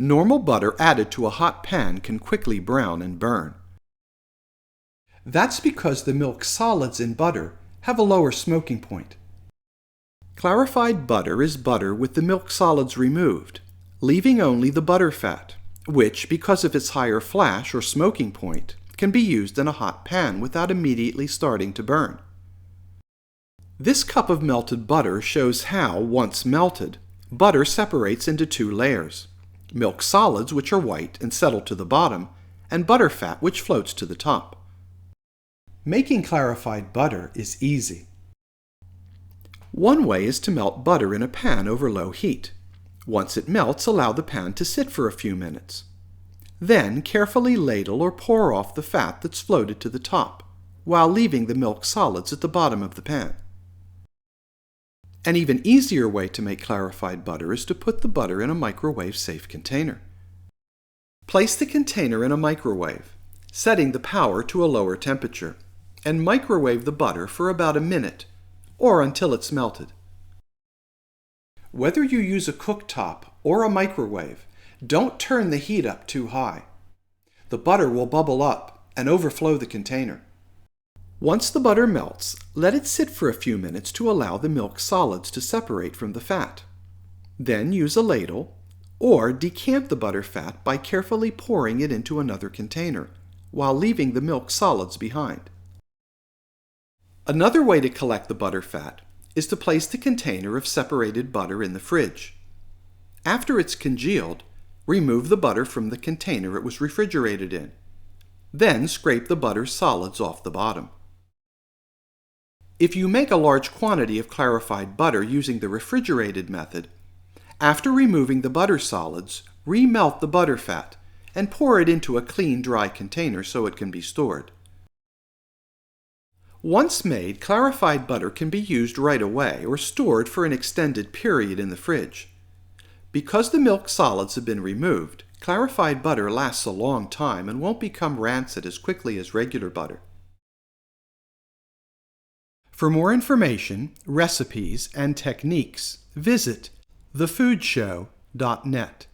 Normal butter added to a hot pan can quickly brown and burn. That's because the milk solids in butter have a lower smoking point. Clarified butter is butter with the milk solids removed, leaving only the butter fat, which, because of its higher flash or smoking point, can be used in a hot pan without immediately starting to burn. This cup of melted butter shows how, once melted, butter separates into two layers: milk solids, which are white and settle to the bottom, and butter fat, which floats to the top. Making clarified butter is easy. One way is to melt butter in a pan over low heat. Once it melts, allow the pan to sit for a few minutes. Then carefully ladle or pour off the fat that's floated to the top, while leaving the milk solids at the bottom of the pan. An even easier way to make clarified butter is to put the butter in a microwave-safe container. Place the container in a microwave, setting the power to a lower temperature, and microwave the butter for about a minute, or until it's melted. Whether you use a cooktop or a microwave, don't turn the heat up too high. The butter will bubble up and overflow the container. Once the butter melts, let it sit for a few minutes to allow the milk solids to separate from the fat. Then use a ladle, or decant the butter fat by carefully pouring it into another container, while leaving the milk solids behind. Another way to collect the butter fat is to place the container of separated butter in the fridge. After it's congealed, remove the butter from the container it was refrigerated in. Then scrape the butter solids off the bottom. If you make a large quantity of clarified butter using the refrigerated method, after removing the butter solids, remelt the butter fat and pour it into a clean, dry container so it can be stored. Once made, clarified butter can be used right away or stored for an extended period in the fridge. Because the milk solids have been removed, clarified butter lasts a long time and won't become rancid as quickly as regular butter. For more information, recipes, and techniques, visit thefoodshow.net.